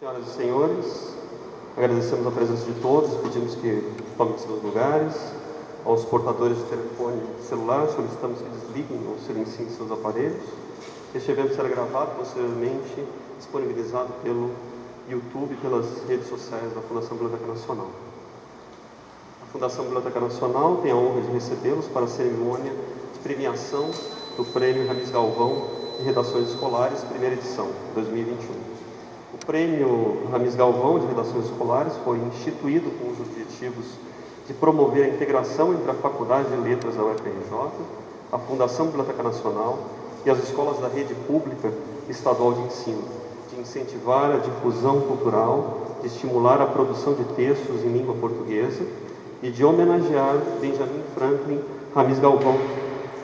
Senhoras e senhores, agradecemos a presença de todos, pedimos que tomem seus lugares. Aos portadores de telefone celular, solicitamos que desliguem ou silenciem seus aparelhos. Este evento será gravado, posteriormente disponibilizado pelo YouTube e pelas redes sociais da Fundação Biblioteca Nacional. A Fundação Biblioteca Nacional tem a honra de recebê-los para a cerimônia de premiação do Prêmio Ramires Galvão de Redações Escolares, primeira edição, 2021. O Prêmio Ramires Galvão de Redações Escolares foi instituído com os objetivos de promover a integração entre a Faculdade de Letras da UFRJ, a Fundação Biblioteca Nacional e as escolas da rede pública estadual de ensino, de incentivar a difusão cultural, de estimular a produção de textos em língua portuguesa e de homenagear Benjamin Franklin Ramires Galvão,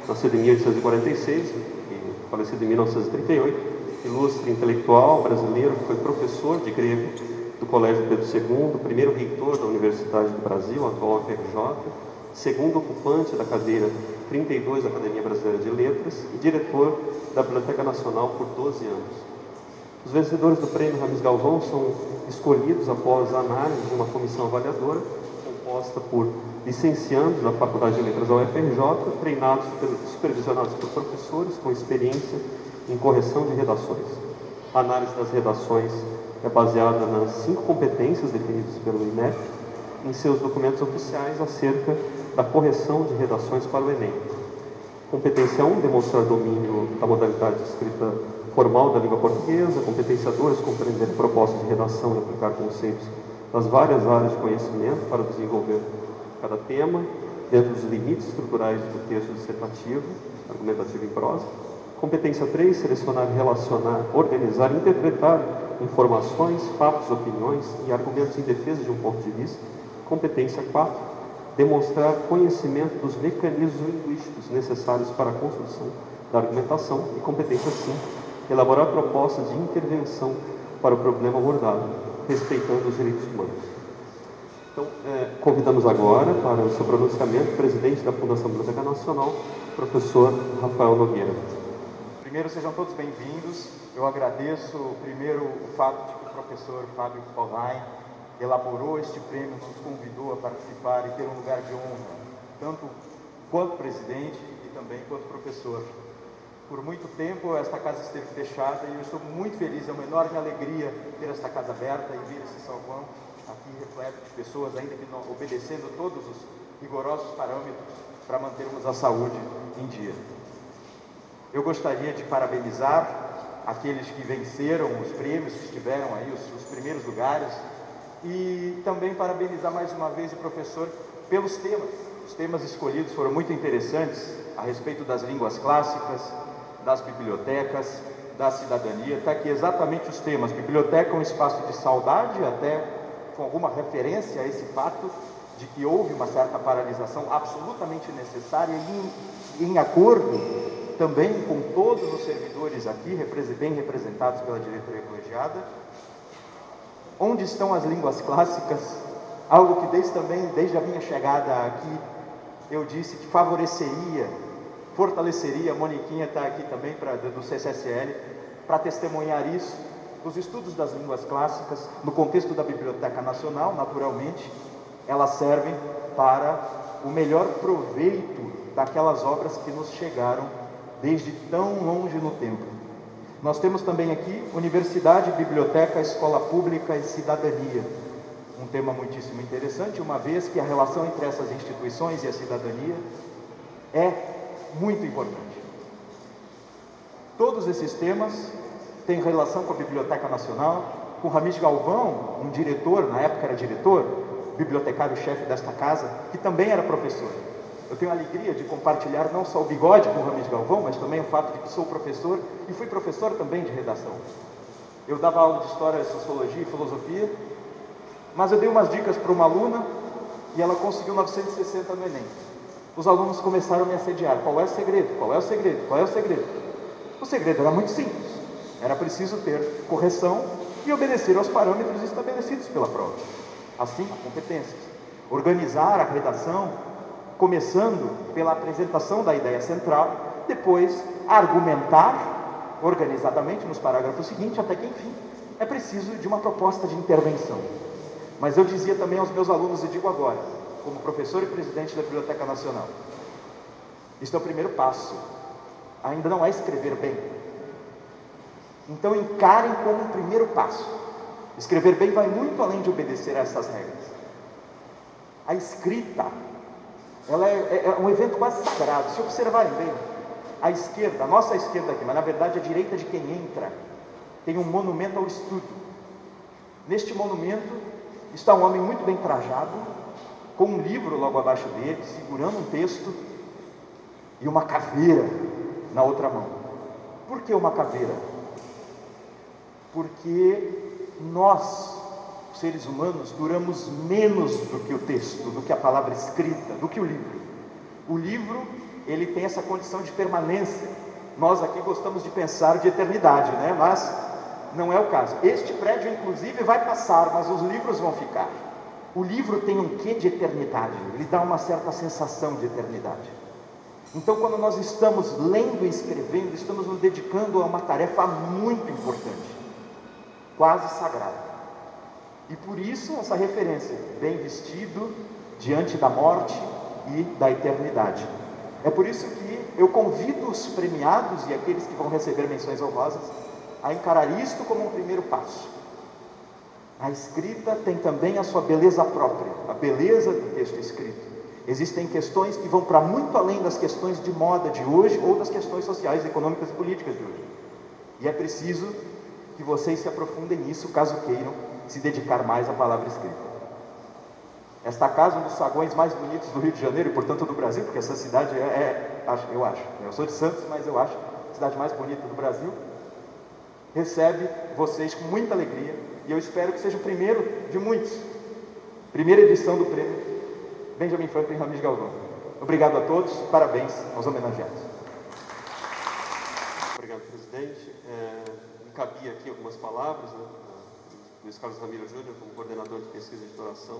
nascido em 1846 e falecido em 1938, ilustre intelectual brasileiro, foi professor de grego do Colégio Pedro II, primeiro reitor da Universidade do Brasil, atual UFRJ, segundo ocupante da cadeira 32 da Academia Brasileira de Letras e diretor da Biblioteca Nacional por 12 anos. Os vencedores do Prêmio Ramires Galvão são escolhidos após a análise de uma comissão avaliadora composta por licenciandos da Faculdade de Letras da UFRJ, treinados e supervisionados por professores com experiência em correção de redações. A análise das redações é baseada nas 5 competências definidas pelo INEP em seus documentos oficiais acerca da correção de redações para o Enem. Competência 1, demonstrar domínio da modalidade de escrita formal da língua portuguesa. Competência 2, compreender propostas de redação e aplicar conceitos das várias áreas de conhecimento para desenvolver cada tema, dentro dos limites estruturais do texto dissertativo, argumentativo em prosa. Competência 3, selecionar, relacionar, organizar, interpretar informações, fatos, opiniões e argumentos em defesa de um ponto de vista. Competência 4, demonstrar conhecimento dos mecanismos linguísticos necessários para a construção da argumentação. E competência 5, elaborar propostas de intervenção para o problema abordado, respeitando os direitos humanos. Então, convidamos agora para o seu pronunciamento o presidente da Fundação Biblioteca Nacional, professor Rafael Nogueira. Primeiro, sejam todos bem-vindos. Eu agradeço, primeiro, o fato de que o professor Fábio Spollein elaborou este prêmio, nos convidou a participar e ter um lugar de honra, tanto quanto presidente e também quanto professor. Por muito tempo, esta casa esteve fechada e eu estou muito feliz, é uma enorme alegria ter esta casa aberta e ver esse salão aqui repleto de pessoas, ainda que não, obedecendo todos os rigorosos parâmetros para mantermos a saúde em dia. Eu gostaria de parabenizar aqueles que venceram os prêmios, que estiveram aí os primeiros lugares, e também parabenizar mais uma vez o professor pelos temas. Os temas escolhidos foram muito interessantes a respeito das línguas clássicas, das bibliotecas, da cidadania. Está aqui exatamente os temas. Biblioteca é um espaço de saudade, até com alguma referência a esse fato de que houve uma certa paralisação absolutamente necessária e em acordo também com todos os servidores aqui, bem representados pela diretoria colegiada. Onde estão as línguas clássicas? Algo que desde a minha chegada aqui, eu disse que fortaleceria, a Moniquinha está aqui também do CCSL, para testemunhar isso. Os estudos das línguas clássicas, no contexto da Biblioteca Nacional, naturalmente, elas servem para o melhor proveito daquelas obras que nos chegaram desde tão longe no tempo. Nós temos também aqui Universidade, Biblioteca, Escola Pública e Cidadania. Um tema muitíssimo interessante, uma vez que a relação entre essas instituições e a cidadania é muito importante. Todos esses temas têm relação com a Biblioteca Nacional, com Ramires Galvão, um diretor, na época era diretor, bibliotecário-chefe desta casa, que também era professor. Eu tenho a alegria de compartilhar não só o bigode com o Ramires Galvão, mas também o fato de que sou professor e fui professor também de redação. Eu dava aula de História, Sociologia e Filosofia, mas eu dei umas dicas para uma aluna e ela conseguiu 960 no Enem. Os alunos começaram a me assediar. Qual é o segredo? Qual é o segredo? Qual é o segredo? O segredo era muito simples. Era preciso ter correção e obedecer aos parâmetros estabelecidos pela prova. As 5 competências. Organizar a redação, começando pela apresentação da ideia central, depois argumentar organizadamente nos parágrafos seguintes, até que, enfim, é preciso de uma proposta de intervenção. Mas eu dizia também aos meus alunos, e digo agora, como professor e presidente da Biblioteca Nacional, este é o primeiro passo, ainda não é escrever bem. Então encarem como um primeiro passo. Escrever bem vai muito além de obedecer a essas regras. A escrita, ela é um evento quase sagrado. Se observarem bem, a esquerda, a nossa esquerda aqui, mas na verdade a direita de quem entra, tem um monumento ao estudo. Neste monumento está um homem muito bem trajado, com um livro logo abaixo dele, segurando um texto e uma caveira na outra mão. Por que uma caveira? Porque nós, seres humanos, duramos menos do que o texto, do que a palavra escrita, do que o livro. O livro, ele tem essa condição de permanência. Nós aqui gostamos de pensar de eternidade, né? Mas não é o caso. Este prédio, inclusive, vai passar, mas os livros vão ficar. O livro tem um quê de eternidade? Ele dá uma certa sensação de eternidade. Então, quando nós estamos lendo e escrevendo, estamos nos dedicando a uma tarefa muito importante, quase sagrada. E por isso essa referência, bem vestido diante da morte e da eternidade. É por isso que eu convido os premiados e aqueles que vão receber menções honrosas a encarar isto como um primeiro passo. A escrita tem também a sua beleza própria, a beleza do texto escrito. Existem questões que vão para muito além das questões de moda de hoje ou das questões sociais, econômicas e políticas de hoje. E é preciso que vocês se aprofundem nisso, caso queiram se dedicar mais à palavra escrita. Esta casa, um dos saguões mais bonitos do Rio de Janeiro e, portanto, do Brasil, porque essa cidade eu sou de Santos, mas eu acho a cidade mais bonita do Brasil, recebe vocês com muita alegria, e eu espero que seja o primeiro de muitos. Primeira edição do prêmio Benjamin Franklin Ramires Galvão. Obrigado a todos, parabéns aos homenageados. Obrigado, presidente. Me cabia aqui algumas palavras, né? Luiz Carlos Ramiro Júnior, como coordenador de pesquisa e editoração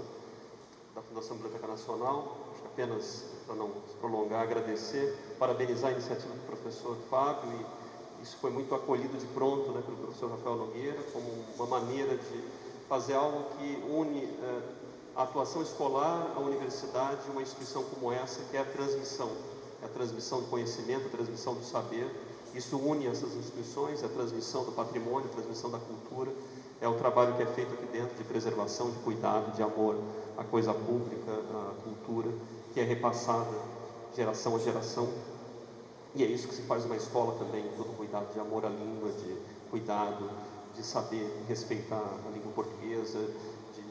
da Fundação Biblioteca Nacional. Acho que apenas, para não se prolongar, agradecer, parabenizar a iniciativa do professor Fábio, e isso foi muito acolhido de pronto, né, pelo professor Rafael Nogueira, como uma maneira de fazer algo que une a atuação escolar, a universidade, uma instituição como essa, que é a transmissão do conhecimento, a transmissão do saber. Isso une essas instituições, a transmissão do patrimônio, a transmissão da cultura. É o trabalho que é feito aqui dentro de preservação, de cuidado, de amor à coisa pública, à cultura, que é repassada geração a geração. E é isso que se faz numa escola também, todo cuidado de amor à língua, de cuidado, de saber respeitar a língua portuguesa, de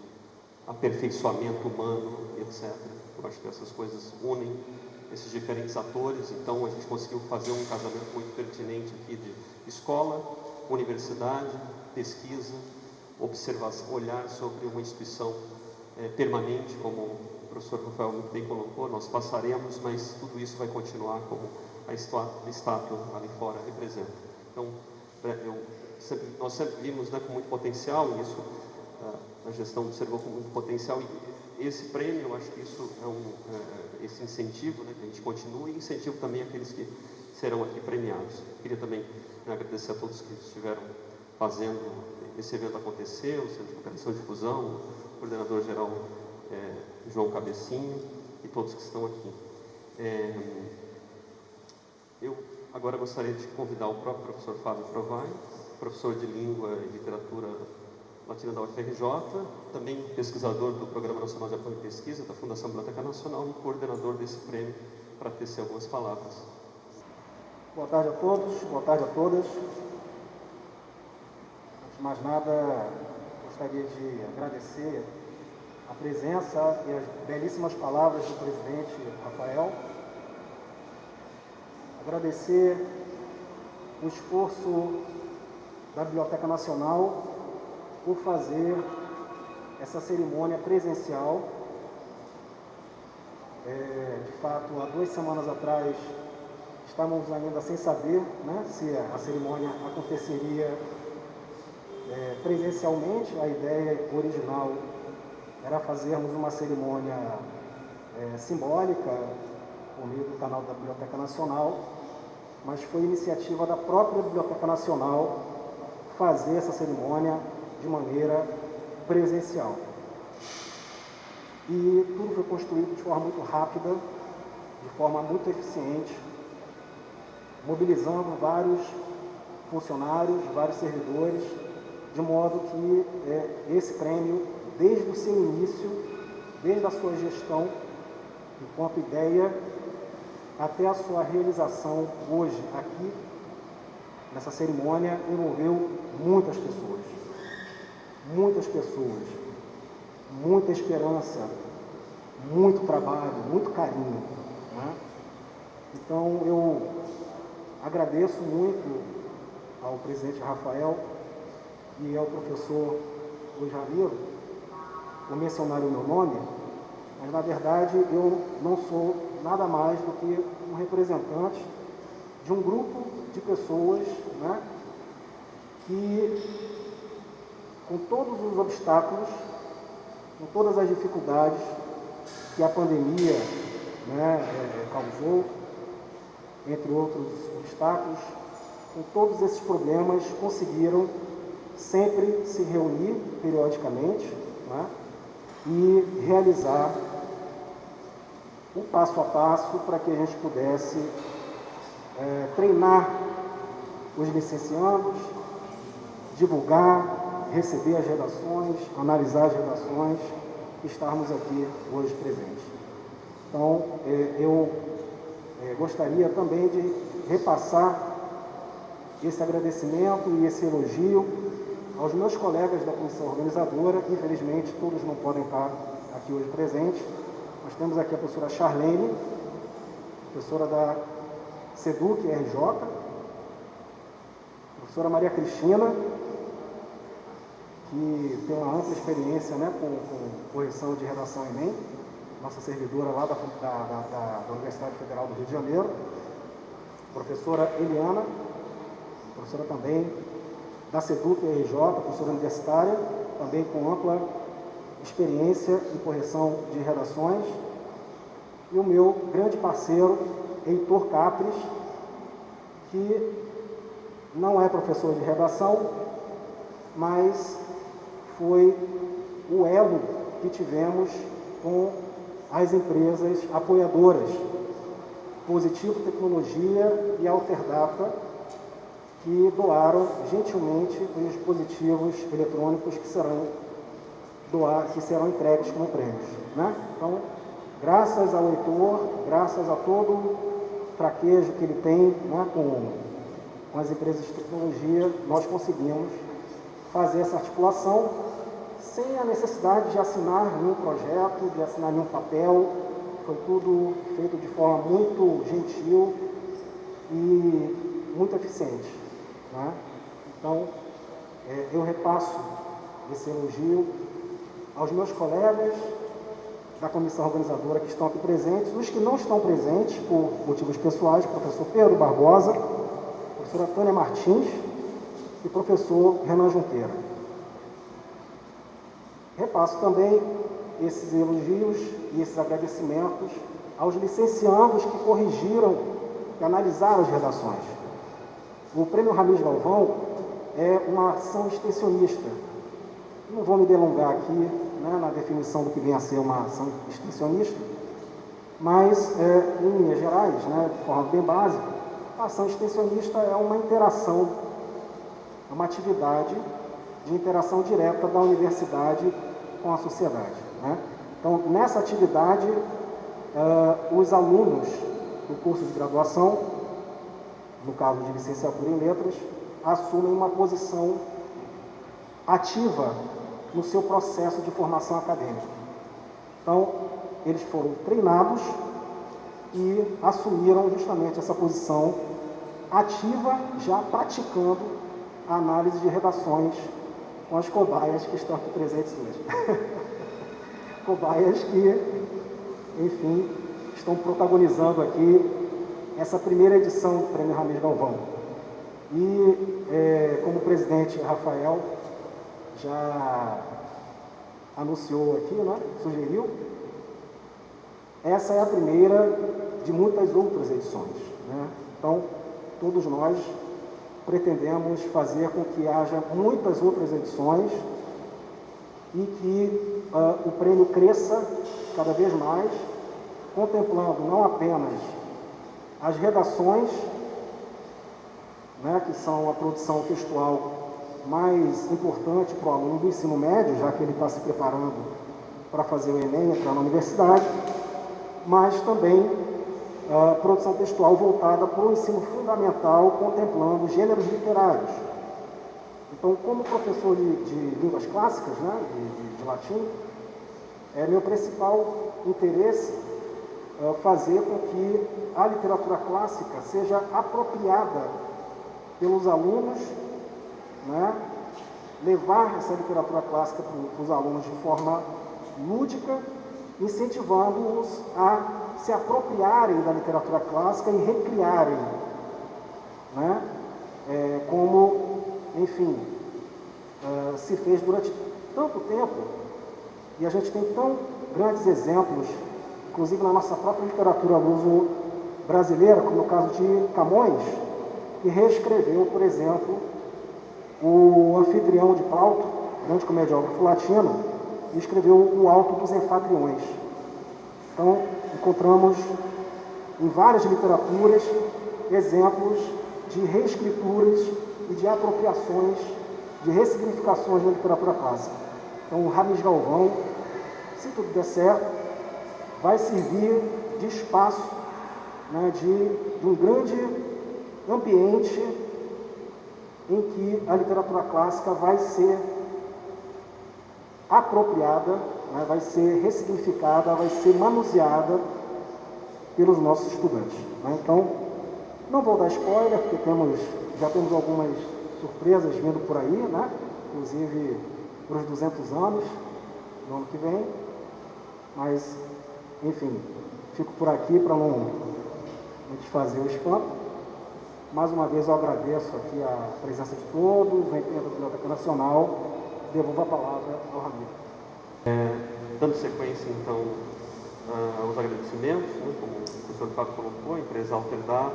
aperfeiçoamento humano, etc. Eu acho que essas coisas unem esses diferentes atores. Então a gente conseguiu fazer um casamento muito pertinente aqui de escola, universidade, pesquisa, observação, olhar sobre uma instituição permanente, como o professor Rafael muito bem colocou. Nós passaremos, mas tudo isso vai continuar como a estátua ali fora representa. Então, nós sempre vimos, né, com muito potencial, e isso a gestão observou com muito potencial, e esse prêmio, eu acho que isso é esse incentivo, né, que a gente continue, e incentivo também aqueles que serão aqui premiados. Queria também agradecer a todos que estiveram fazendo esse evento acontecer, o Centro de Cooperação e Difusão, o coordenador-geral João Cabecinho e todos que estão aqui. Eu agora gostaria de convidar o próprio professor Fábio Provai, professor de Língua e Literatura Latina da UFRJ, também pesquisador do Programa Nacional de Apoio e Pesquisa da Fundação Biblioteca Nacional e coordenador desse prêmio, para tecer algumas palavras. Boa tarde a todos, boa tarde a todas. Antes de mais nada, gostaria de agradecer a presença e as belíssimas palavras do presidente Rafael. Agradecer o esforço da Biblioteca Nacional por fazer essa cerimônia presencial. De fato, há 2 semanas atrás, estávamos ainda sem saber, né, se a cerimônia aconteceria presencialmente. A ideia original era fazermos uma cerimônia simbólica por meio do canal da Biblioteca Nacional, mas foi iniciativa da própria Biblioteca Nacional fazer essa cerimônia de maneira presencial. E tudo foi construído de forma muito rápida, de forma muito eficiente, mobilizando vários funcionários, vários servidores, de modo que esse prêmio, desde o seu início, desde a sua gestão, enquanto ideia, até a sua realização hoje aqui, nessa cerimônia, envolveu muitas pessoas, muita esperança, muito trabalho, muito carinho, né? Então, eu agradeço muito ao presidente Rafael e ao professor Luiz Ramiro por mencionar o meu nome, mas, na verdade, eu não sou nada mais do que um representante de um grupo de pessoas, né, que, com todos os obstáculos, com todas as dificuldades que a pandemia, né, causou, entre outros obstáculos, com todos esses problemas, conseguiram sempre se reunir periodicamente, né, e realizar o passo a passo para que a gente pudesse treinar os licenciados, divulgar, receber as redações, analisar as redações e estarmos aqui hoje presentes. Então, eu gostaria também de repassar esse agradecimento e esse elogio aos meus colegas da comissão organizadora. Infelizmente, todos não podem estar aqui hoje presentes. Nós temos aqui a professora Charlene, professora da SEDUC RJ, a professora Maria Cristina, que tem uma ampla experiência, né, com correção de redação Enem, nossa servidora lá da Universidade Federal do Rio de Janeiro, a professora Eliana, professora também da SEDUC RJ, professora universitária, também com ampla experiência em correção de redações, e o meu grande parceiro, Heitor Capres, que não é professor de redação, mas foi o elo que tivemos com as empresas apoiadoras, Positivo Tecnologia e Alterdata, que doaram gentilmente os dispositivos eletrônicos que serão entregues como prêmios, né? Então, graças ao Heitor, graças a todo o traquejo que ele tem, né, com as empresas de tecnologia, nós conseguimos fazer essa articulação sem a necessidade de assinar nenhum projeto, de assinar nenhum papel. Foi tudo feito de forma muito gentil e muito eficiente, né? Então, eu repasso esse elogio aos meus colegas da comissão organizadora que estão aqui presentes, os que não estão presentes por motivos pessoais, professor Pedro Barbosa, professora Tânia Martins e professor Renan Junqueira. Repasso também esses elogios e esses agradecimentos aos licenciandos que corrigiram e analisaram as redações. O Prêmio Ramires Galvão é uma ação extensionista. Não vou me delongar aqui, né, na definição do que vem a ser uma ação extensionista, mas, em linhas gerais, né, de forma bem básica, a ação extensionista é uma interação, é uma atividade de interação direta da universidade com a sociedade, né? Então, nessa atividade, os alunos do curso de graduação, no caso de licenciatura em letras, assumem uma posição ativa no seu processo de formação acadêmica. Então, eles foram treinados e assumiram justamente essa posição ativa, já praticando a análise de redações com as cobaias que estão aqui presentes hoje. Cobaias que, enfim, estão protagonizando aqui essa primeira edição do Prêmio Ramires Galvão. E, como o presidente Rafael já anunciou aqui, né, sugeriu, essa é a primeira de muitas outras edições, né? Então, todos nós pretendemos fazer com que haja muitas outras edições e que o prêmio cresça cada vez mais, contemplando não apenas as redações, né, que são a produção textual mais importante para o aluno do ensino médio, já que ele está se preparando para fazer o Enem, entrar na universidade, mas também produção textual voltada para o ensino fundamental, contemplando gêneros literários. Então, como professor de línguas clássicas, né, de latim, meu principal interesse é fazer com que a literatura clássica seja apropriada pelos alunos, né, levar essa literatura clássica para os alunos de forma lúdica, incentivando-os a se apropriarem da literatura clássica e recriarem, né, como, enfim, se fez durante tanto tempo, e a gente tem tão grandes exemplos, inclusive na nossa própria literatura luso brasileira, como no caso de Camões, que reescreveu, por exemplo, o Anfitrião de Plauto, grande comediógrafo latino, e escreveu o Alto dos Anfitriões. Então, encontramos em várias literaturas exemplos de reescrituras e de apropriações, de ressignificações da literatura clássica. Então, o Ramis Galvão, se tudo der certo, vai servir de espaço, né, de um grande ambiente em que a literatura clássica vai ser apropriada, né, vai ser ressignificada, vai ser manuseada pelos nossos estudantes, né? Então, não vou dar spoiler, porque já temos algumas surpresas vindo por aí, né? Inclusive para os 200 anos, no ano que vem. Mas, enfim, fico por aqui para não desfazer o espanto. Mais uma vez eu agradeço aqui a presença de todos, o empenho da Biblioteca Nacional. Devolvo a palavra ao Ramiro. Dando sequência, então, aos agradecimentos, né, como o professor Fábio colocou, a empresa Alterdata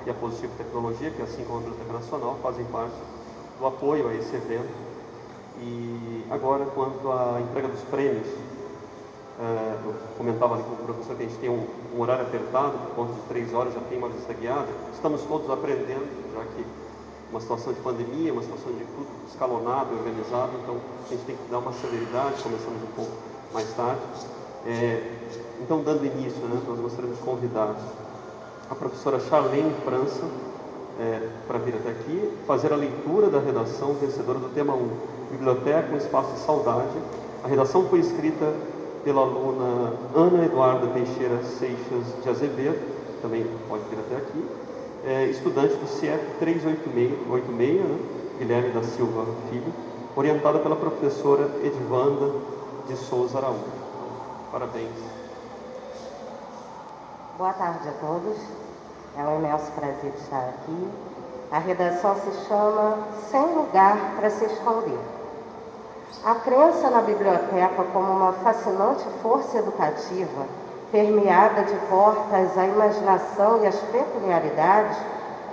e a Positivo Tecnologia, que assim como a Biblioteca Nacional, fazem parte do apoio a esse evento. E agora, quanto à entrega dos prêmios, eu comentava ali com o professor que a gente tem um horário apertado, por conta de 3 horas já tem uma lista guiada. Estamos todos aprendendo, já que uma situação de pandemia, uma situação de tudo escalonado, organizado, então a gente tem que dar uma celeridade, começamos um pouco mais tarde. Então, dando início, né, nós gostaríamos de convidar a professora Charlene França para vir até aqui, fazer a leitura da redação vencedora do tema 1, Biblioteca, um espaço de saudade. A redação foi escrita pela aluna Ana Eduarda Teixeira Seixas de Azevedo, também pode vir até aqui, estudante do CIEP 386, né, Guilherme da Silva Filho, orientada pela professora Edvanda de Souza Araújo. Parabéns. Boa tarde a todos. É um imenso prazer estar aqui. A redação se chama Sem Lugar para se Esconder. A crença na biblioteca como uma fascinante força educativa, permeada de portas à imaginação e às peculiaridades,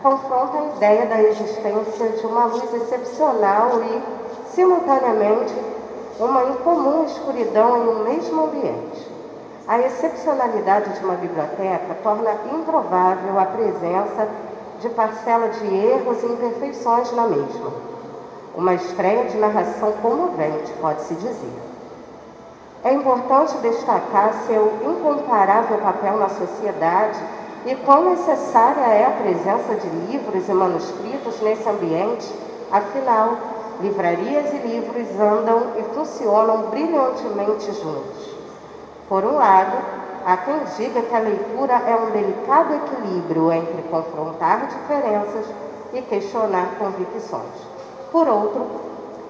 confronta a ideia da existência de uma luz excepcional e, simultaneamente, uma incomum escuridão em um mesmo ambiente. A excepcionalidade de uma biblioteca torna improvável a presença de parcela de erros e imperfeições na mesma. Uma estreia de narração comovente, pode-se dizer. É importante destacar seu incomparável papel na sociedade e quão necessária é a presença de livros e manuscritos nesse ambiente. Afinal, livrarias e livros andam e funcionam brilhantemente juntos. Por um lado, há quem diga que a leitura é um delicado equilíbrio entre confrontar diferenças e questionar convicções. Por outro,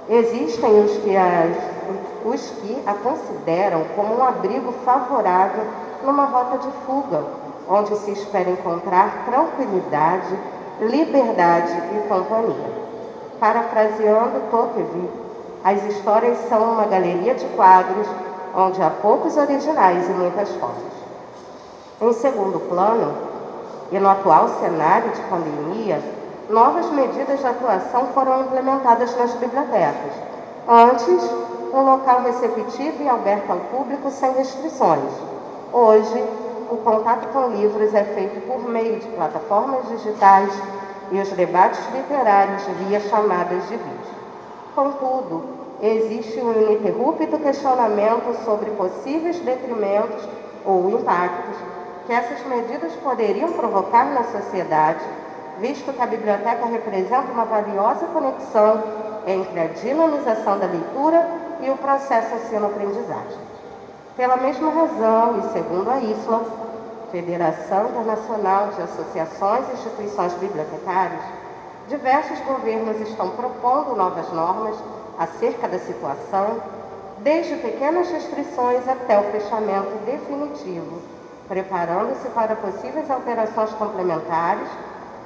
existem os que a consideram como um abrigo favorável numa rota de fuga, onde se espera encontrar tranquilidade, liberdade e companhia. Parafraseando Tocqueville, as histórias são uma galeria de quadros onde há poucos originais e muitas fotos. Em segundo plano, e no atual cenário de pandemia, novas medidas de atuação foram implementadas nas bibliotecas. Antes, um local receptivo e aberto ao público sem restrições. Hoje, o contato com livros é feito por meio de plataformas digitais e os debates literários via chamadas de vídeo. Contudo, existe um ininterrupto questionamento sobre possíveis detrimentos ou impactos que essas medidas poderiam provocar na sociedade, visto que a biblioteca representa uma valiosa conexão entre a dinamização da leitura e o processo ensino-aprendizagem. Pela mesma razão, e segundo a IFLA, Federação Internacional de Associações e Instituições Bibliotecárias, diversos governos estão propondo novas normas acerca da situação, desde pequenas restrições até o fechamento definitivo, preparando-se para possíveis alterações complementares,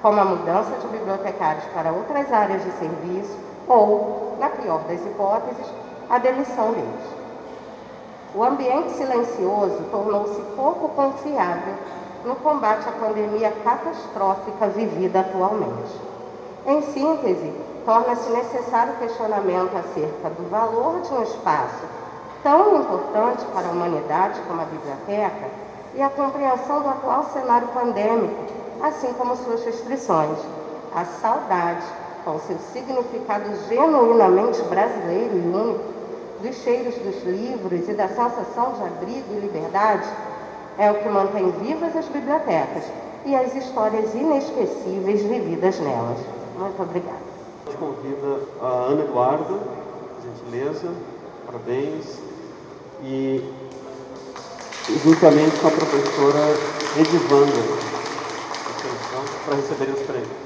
como a mudança de bibliotecários para outras áreas de serviço ou, na pior das hipóteses, a demissão deles. O ambiente silencioso tornou-se pouco confiável no combate à pandemia catastrófica vivida atualmente. Em síntese, torna-se necessário questionamento acerca do valor de um espaço tão importante para a humanidade como a biblioteca e a compreensão do atual cenário pandêmico, assim como suas restrições. A saudade, com seu significado genuinamente brasileiro e único, dos cheiros dos livros e da sensação de abrigo e liberdade, é o que mantém vivas as bibliotecas e as histórias inesquecíveis vividas nelas. Muito obrigada. A gente convida a Ana Eduarda, por gentileza, parabéns, e juntamente com a professora Edivanda, para receberem os prêmios.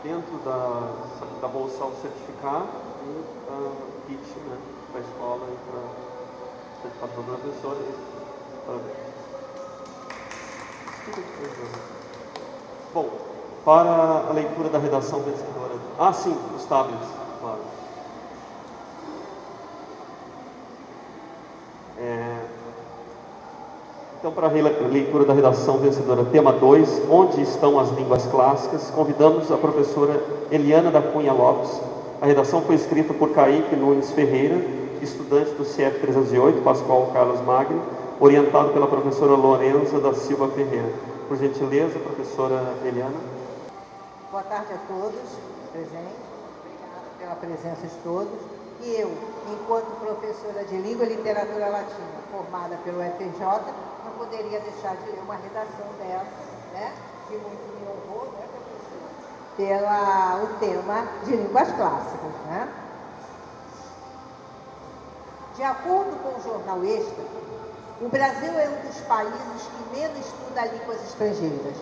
Dentro da bolsa ao certificado e kit, né, para a escola e para o certificado para professor. Bom, para a leitura da redação vencedora. Ah, sim, os tablets, claro. Então, para a leitura da redação vencedora, tema 2, onde estão as línguas clássicas, convidamos a professora Eliana da Cunha Lopes. A redação foi escrita por Kaique Nunes Ferreira, estudante do CIEP 308, Pascoal Carlos Magno, orientado pela professora Lorenza da Silva Ferreira. Por gentileza, professora Eliana. Boa tarde a todos presentes. Obrigada pela presença de todos. E eu, enquanto professora de Língua e Literatura Latina, formada pelo FJ, não poderia deixar de ler uma redação dessa, né? Que muito me honrou, né, professora? O tema de línguas clássicas, né? De acordo com o jornal Extra, o Brasil é um dos países que menos estuda línguas estrangeiras.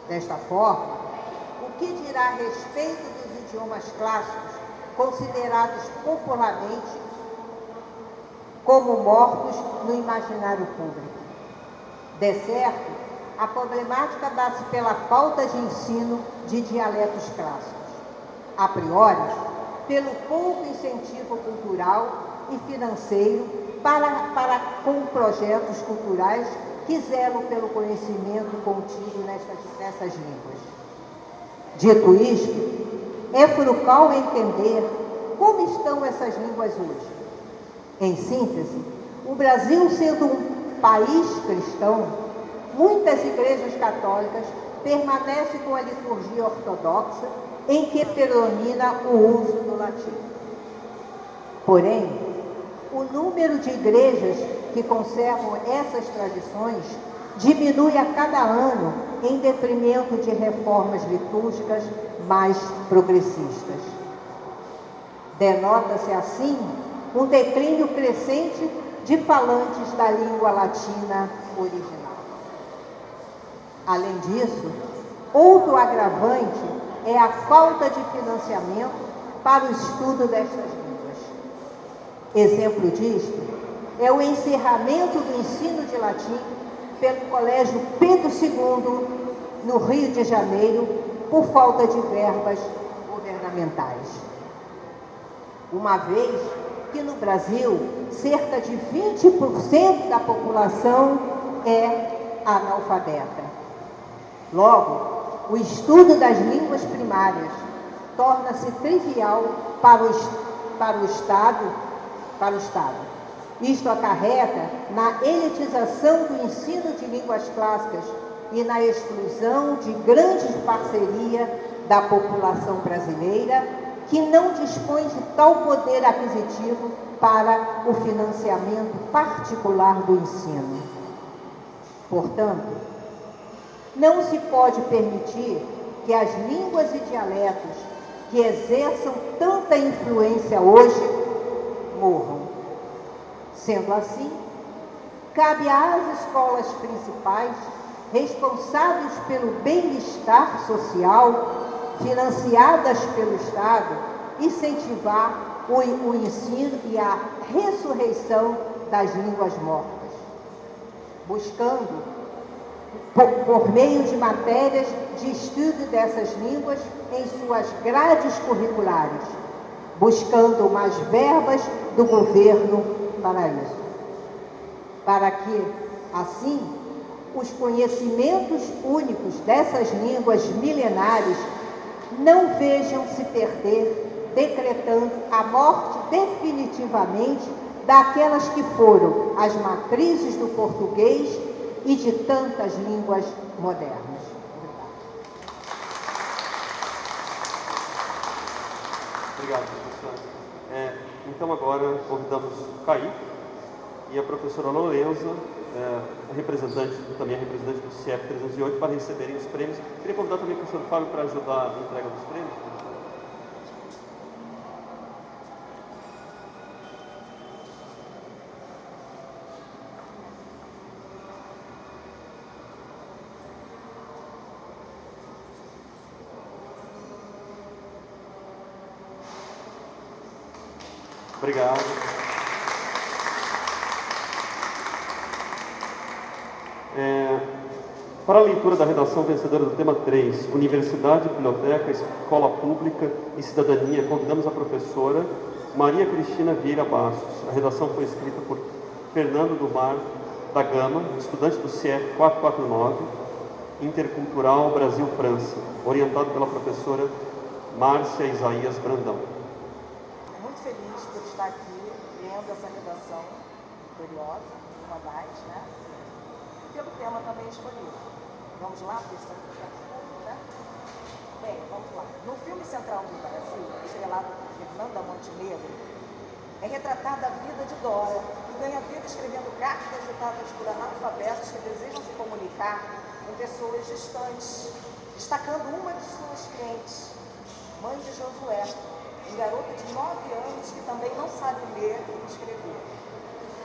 Desta forma, o que dirá a respeito dos idiomas clássicos, considerados popularmente como mortos no imaginário público? De certo, a problemática dá-se pela falta de ensino de dialetos clássicos. A priori, pelo pouco incentivo cultural e financeiro para com projetos culturais que zelam pelo conhecimento contido nessas línguas. Dito isto, é frugal entender como estão essas línguas hoje. Em síntese, o Brasil sendo um país cristão, muitas igrejas católicas permanecem com a liturgia ortodoxa em que predomina o uso do latim. Porém, o número de igrejas que conservam essas tradições diminui a cada ano em detrimento de reformas litúrgicas mais progressistas. Denota-se assim um declínio crescente de falantes da língua latina original. Além disso, outro agravante é a falta de financiamento para o estudo destas línguas. Exemplo disto é o encerramento do ensino de latim pelo Colégio Pedro II, no Rio de Janeiro, por falta de verbas governamentais. Uma vez que no Brasil, cerca de 20% da população é analfabeta. Logo, o estudo das línguas primárias torna-se trivial para o Estado. Isto acarreta na elitização do ensino de línguas clássicas e na exclusão de grande parceria da população brasileira, que não dispõe de tal poder aquisitivo para o financiamento particular do ensino. Portanto, não se pode permitir que as línguas e dialetos que exerçam tanta influência hoje morram. Sendo assim, cabe às escolas principais, responsáveis pelo bem-estar social, financiadas pelo Estado, incentivar o ensino e a ressurreição das línguas mortas, buscando, por meio de matérias de estudo dessas línguas em suas grades curriculares, buscando mais verbas do governo para isso, para que, assim, os conhecimentos únicos dessas línguas milenares não vejam se perder, decretando a morte definitivamente daquelas que foram as matrizes do português e de tantas línguas modernas. Obrigado, professora. Então agora convidamos o Kaique e a professora Lorenza, também representante do CIEP 308, para receberem os prêmios. Queria convidar também o professor Fábio para ajudar na entrega dos prêmios. Obrigado. Para a leitura da redação vencedora do tema 3, Universidade, Biblioteca, Escola Pública e Cidadania, convidamos a professora Maria Cristina Vieira Bastos. A redação foi escrita por Fernando do Mar da Gama, estudante do CIEP 449, Intercultural Brasil-França, orientado pela professora Márcia Isaías Brandão. Muito feliz por estar aqui lendo essa redação curiosa, uma das, né? Pelo tema também escolhido. Vamos lá, professor? Né? Bem, vamos lá. No filme Central do Brasil, estrelado por Fernanda Montenegro, é retratada a vida de Dora, que ganha vida escrevendo cartas ditadas por analfabetos que desejam se comunicar com pessoas distantes, destacando uma de suas clientes, mãe de Josué, um garoto de 9 anos que também não sabe ler e escrever.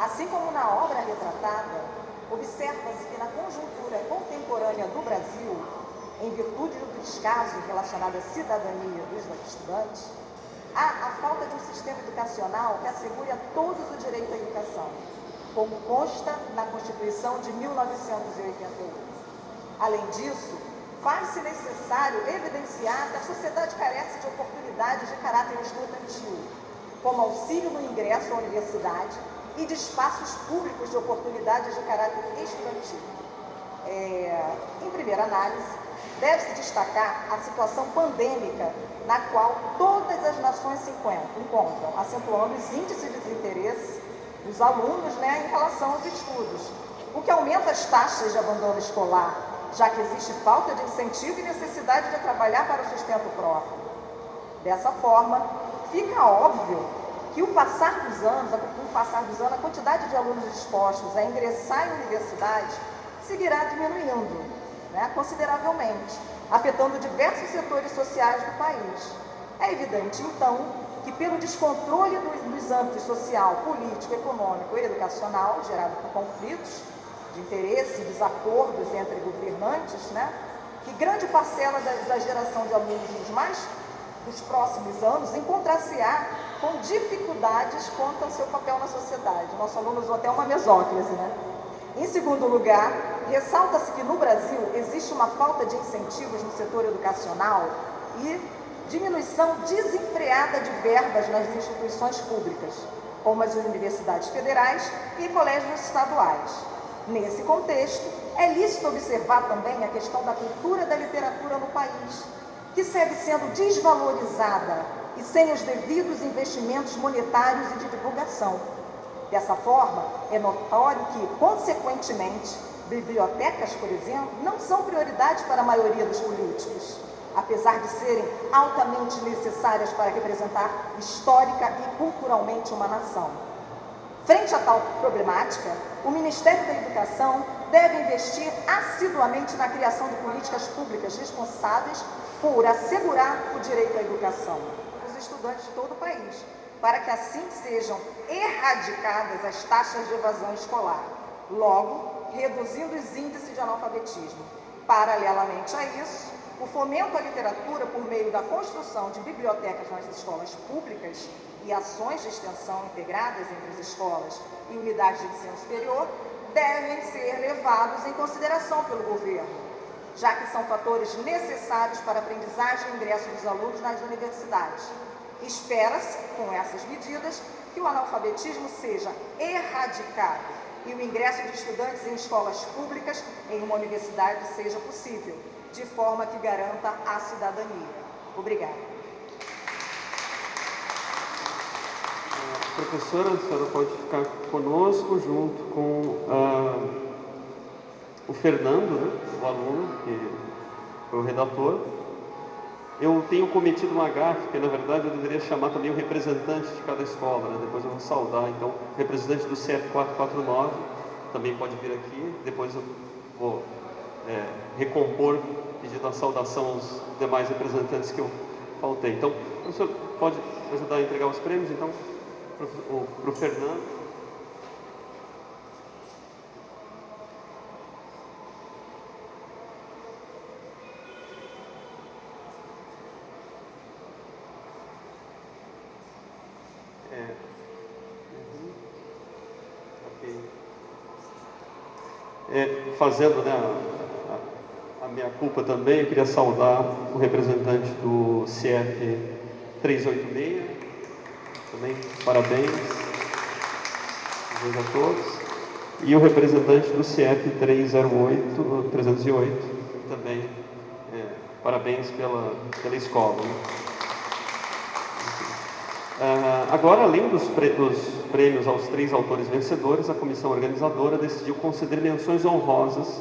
Assim como na obra retratada, observa-se que na conjuntura contemporânea do Brasil, em virtude do descaso relacionado à cidadania dos estudantes, há a falta de um sistema educacional que assegure a todos o direito à educação, como consta na Constituição de 1988. Além disso, faz-se necessário evidenciar que a sociedade carece de oportunidades de caráter estudantil, como auxílio no ingresso à universidade e de espaços públicos de oportunidades de caráter estudantil. Em primeira análise, deve-se destacar a situação pandêmica na qual todas as nações se encontram, acentuando os índices de desinteresse dos alunos, né, em relação aos estudos, o que aumenta as taxas de abandono escolar, já que existe falta de incentivo e necessidade de trabalhar para o sustento próprio. Dessa forma, fica óbvio que com o passar dos anos, a quantidade de alunos dispostos a ingressar em universidade seguirá diminuindo, né, consideravelmente, afetando diversos setores sociais do país. É evidente, então, que pelo descontrole dos âmbitos social, político, econômico e educacional, gerado por conflitos de interesse e desacordos entre governantes, né, que grande parcela da geração de alunos dos próximos anos encontrar-se-á com dificuldades quanto ao seu papel na sociedade. Nosso aluno usou até uma mesóclise, né? Em segundo lugar, ressalta-se que no Brasil existe uma falta de incentivos no setor educacional e diminuição desenfreada de verbas nas instituições públicas, como as universidades federais e colégios estaduais. Nesse contexto, é lícito observar também a questão da cultura da literatura no país, que segue sendo desvalorizada e sem os devidos investimentos monetários e de divulgação. Dessa forma, é notório que, consequentemente, bibliotecas, por exemplo, não são prioridade para a maioria dos políticos, apesar de serem altamente necessárias para representar histórica e culturalmente uma nação. Frente a tal problemática, o Ministério da Educação deve investir assiduamente na criação de políticas públicas responsáveis por assegurar o direito à educação dos estudantes de todo o país, para que assim sejam erradicadas as taxas de evasão escolar, logo reduzindo os índices de analfabetismo. Paralelamente a isso, o fomento à literatura por meio da construção de bibliotecas nas escolas públicas e ações de extensão integradas entre as escolas e unidades de ensino superior devem ser levados em consideração pelo governo, já que são fatores necessários para a aprendizagem e ingresso dos alunos nas universidades. Espera-se, com essas medidas, que o analfabetismo seja erradicado e o ingresso de estudantes em escolas públicas em uma universidade seja possível, de forma que garanta a cidadania. Obrigada. Professora, a senhora pode ficar conosco junto com o Fernando, né, o aluno, que foi o redator. Eu tenho cometido uma gafe, porque na verdade eu deveria chamar também o representante de cada escola, né? Depois eu vou saudar. Então, o representante do CEP 449 também pode vir aqui. Depois eu vou recompor, pedindo a saudação aos demais representantes que eu faltei. Então, o professor pode ajudar a entregar os prêmios, então, para o Fernando. Fazendo, né, a minha culpa também, eu queria saudar o representante do CIEP 386, também parabéns a todos, e o representante do CIEP 308, também parabéns pela escola. Né? Agora, além dos prêmios aos 3 autores vencedores, a comissão organizadora decidiu conceder menções honrosas.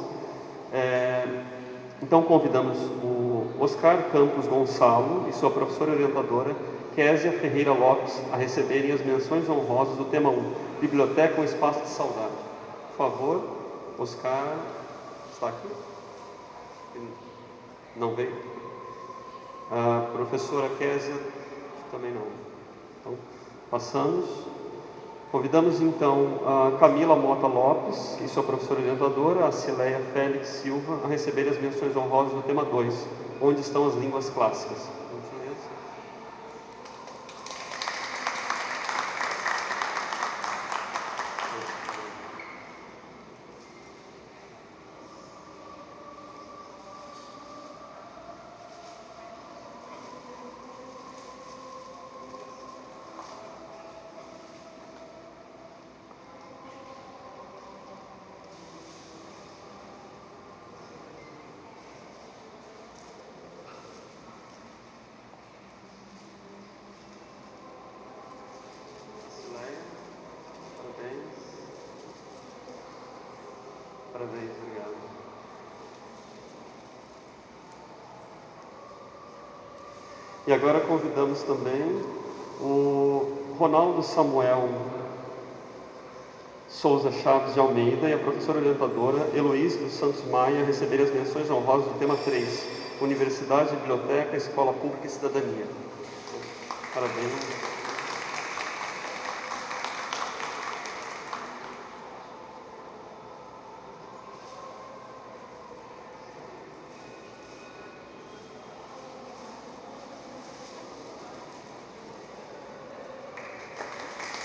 Então, convidamos o Oscar Campos Gonçalo e sua professora orientadora, Késia Ferreira Lopes, a receberem as menções honrosas do tema 1, Biblioteca, um espaço de saudade. Por favor, Oscar, está aqui? Não veio? A professora Késia, também não. Então, passamos. Convidamos então a Camila Mota Lopes e sua professora orientadora, a Cileia Félix Silva, a receberem as menções honrosas do tema 2, onde estão as línguas clássicas. Parabéns, obrigado. E agora convidamos também o Ronaldo Samuel Souza Chaves de Almeida e a professora orientadora Heloísa dos Santos Maia a receberem as menções honrosas do tema 3, Universidade, Biblioteca, Escola Pública e Cidadania. Parabéns.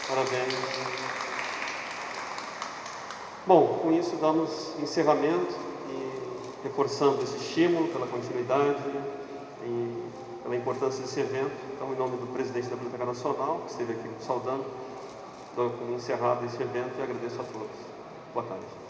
Parabéns. Bom, com isso damos encerramento reforçando esse estímulo pela continuidade e pela importância desse evento. Então, em nome do presidente da Biblioteca Nacional, que esteve aqui saudando, dou como encerrado esse evento e agradeço a todos. Boa tarde.